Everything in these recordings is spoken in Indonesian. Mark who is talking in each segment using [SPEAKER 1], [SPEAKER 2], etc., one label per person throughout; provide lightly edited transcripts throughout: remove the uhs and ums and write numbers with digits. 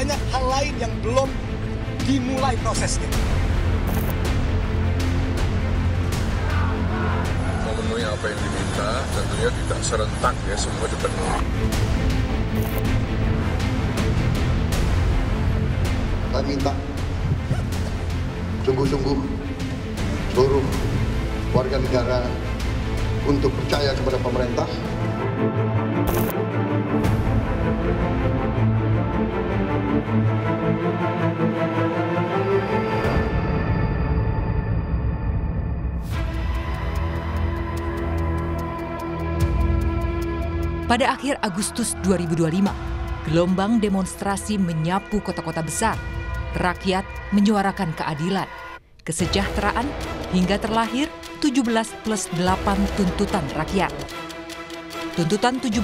[SPEAKER 1] banyak hal lain yang belum dimulai prosesnya.
[SPEAKER 2] Memenuhi apa yang diminta, tentunya tidak serentak ya, semua dipenuhi.
[SPEAKER 3] Kami minta sungguh-sungguh seluruh warga negara untuk percaya kepada pemerintah.
[SPEAKER 4] Pada akhir Agustus 2025, gelombang demonstrasi menyapu kota-kota besar. Rakyat menyuarakan keadilan, kesejahteraan, hingga terlahir 17+8 tuntutan rakyat. Tuntutan 17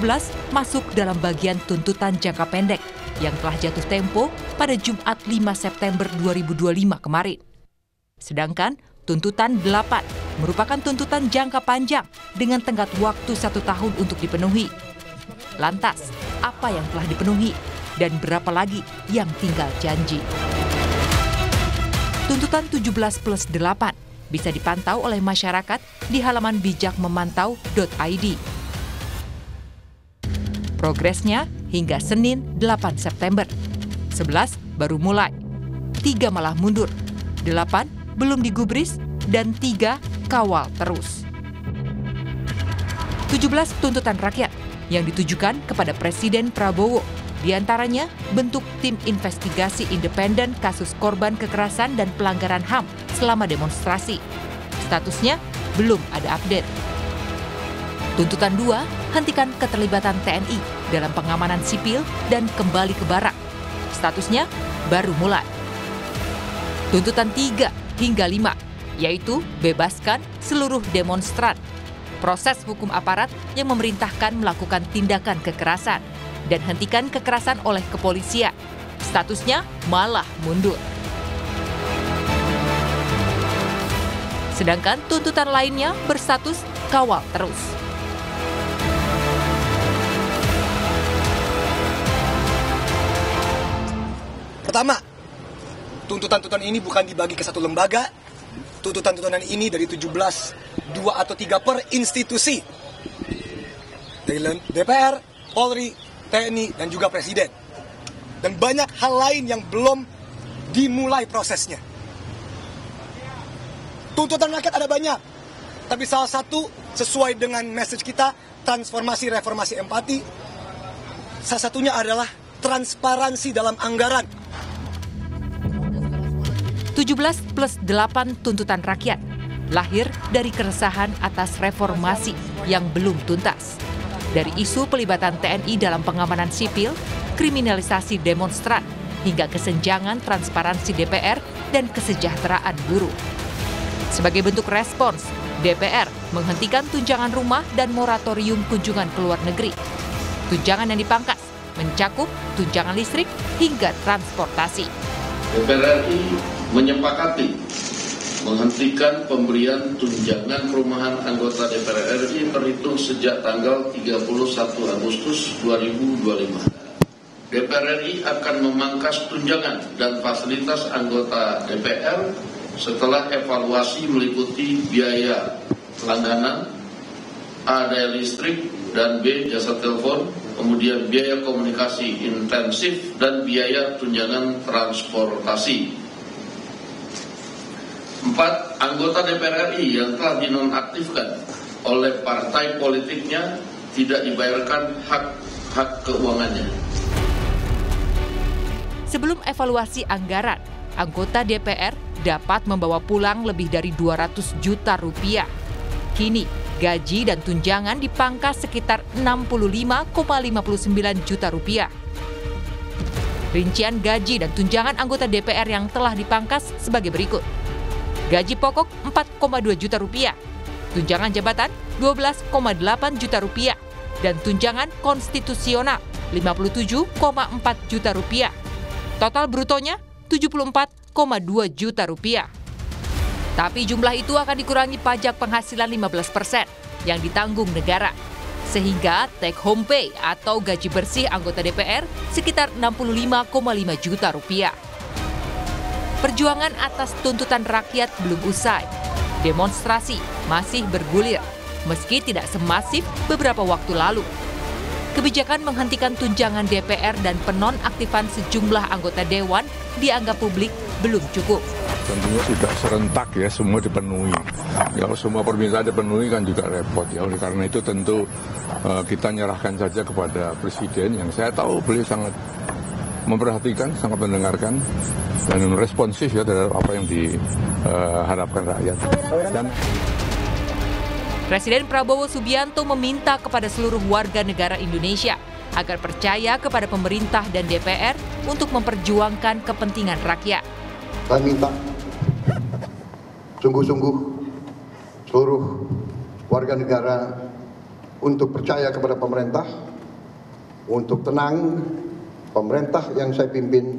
[SPEAKER 4] masuk dalam bagian tuntutan jangka pendek yang telah jatuh tempo pada Jumat 5 September 2025 kemarin. Sedangkan tuntutan 8 merupakan tuntutan jangka panjang dengan tenggat waktu 1 tahun untuk dipenuhi. Lantas, apa yang telah dipenuhi dan berapa lagi yang tinggal janji? Tuntutan 17+8 bisa dipantau oleh masyarakat di halaman bijakmemantau.id. Progresnya hingga Senin 8 September. 11 baru mulai, 3 malah mundur, 8 belum digubris, dan 3 kawal terus. 17 tuntutan rakyat yang ditujukan kepada Presiden Prabowo, diantaranya bentuk tim investigasi independen kasus korban kekerasan dan pelanggaran HAM selama demonstrasi. Statusnya belum ada update. Tuntutan 2, hentikan keterlibatan TNI dalam pengamanan sipil dan kembali ke barak. Statusnya baru mulai. Tuntutan 3 hingga 5, yaitu bebaskan seluruh demonstran. Proses hukum aparat yang memerintahkan melakukan tindakan kekerasan dan hentikan kekerasan oleh kepolisian. Statusnya malah mundur. Sedangkan tuntutan lainnya berstatus kawal terus.
[SPEAKER 1] Pertama, tuntutan-tuntutan ini bukan dibagi ke satu lembaga. Tuntutan-tuntutan ini dari 17, 2 atau 3 per institusi. Dari DPR, Polri, TNI, dan juga Presiden. Dan banyak hal lain yang belum dimulai prosesnya. Tuntutan rakyat ada banyak. Tapi salah satu sesuai dengan message kita, transformasi, reformasi, empati. Salah satunya adalah transparansi dalam anggaran.
[SPEAKER 4] 17+8 tuntutan rakyat lahir dari keresahan atas reformasi yang belum tuntas. Dari isu pelibatan TNI dalam pengamanan sipil, kriminalisasi demonstran, hingga kesenjangan transparansi DPR dan kesejahteraan buruh. Sebagai bentuk respons, DPR menghentikan tunjangan rumah dan moratorium kunjungan ke luar negeri. Tunjangan yang dipangkas mencakup tunjangan listrik hingga transportasi.
[SPEAKER 5] DPR RI menyepakati menghentikan pemberian tunjangan perumahan anggota DPR RI terhitung sejak tanggal 31 Agustus 2025. DPR RI akan memangkas tunjangan dan fasilitas anggota DPR setelah evaluasi meliputi biaya langganan, A daya listrik, dan B jasa telepon, kemudian biaya komunikasi intensif dan biaya tunjangan transportasi. 4. Anggota DPR RI yang telah dinonaktifkan oleh partai politiknya tidak dibayarkan hak keuangannya.
[SPEAKER 4] Sebelum evaluasi anggaran, anggota DPR dapat membawa pulang lebih dari 200 juta rupiah. Kini, gaji dan tunjangan dipangkas sekitar 65,59 juta rupiah. Rincian gaji dan tunjangan anggota DPR yang telah dipangkas sebagai berikut. Gaji pokok 4,2 juta rupiah, tunjangan jabatan 12,8 juta rupiah, dan tunjangan konstitusional 57,4 juta rupiah. Total brutonya 74,2 juta rupiah. Tapi jumlah itu akan dikurangi pajak penghasilan 15% yang ditanggung negara. sehingga take home pay atau gaji bersih anggota DPR sekitar 65,5 juta rupiah. Perjuangan atas tuntutan rakyat belum usai. Demonstrasi masih bergulir, meski tidak semasif beberapa waktu lalu. Kebijakan menghentikan tunjangan DPR dan penonaktifan sejumlah anggota dewan dianggap publik belum cukup.
[SPEAKER 2] Tentunya tidak serentak ya, semua dipenuhi. Kalau semua permintaan dipenuhi kan juga repot ya. Oleh karena itu tentu kita nyerahkan saja kepada Presiden yang saya tahu beliau sangat memperhatikan, sangat mendengarkan dan responsif ya terhadap apa yang diharapkan rakyat. Dan
[SPEAKER 4] Presiden Prabowo Subianto meminta kepada seluruh warga negara Indonesia agar percaya kepada pemerintah dan DPR untuk memperjuangkan kepentingan rakyat.
[SPEAKER 3] Kami minta sungguh-sungguh seluruh warga negara untuk percaya kepada pemerintah, untuk tenang. Pemerintah yang saya pimpin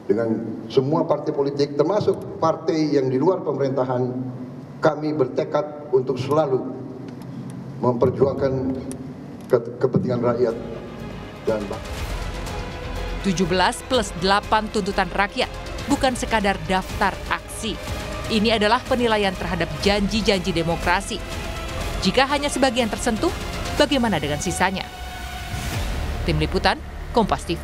[SPEAKER 3] dengan semua partai politik, termasuk partai yang di luar pemerintahan, kami bertekad untuk selalu memperjuangkan kepentingan rakyat dan bangsa.
[SPEAKER 4] 17 plus 8 tuntutan rakyat bukan sekadar daftar aksi. Ini adalah penilaian terhadap janji-janji demokrasi. Jika hanya sebagian tersentuh, bagaimana dengan sisanya? Tim Liputan, Kompas TV.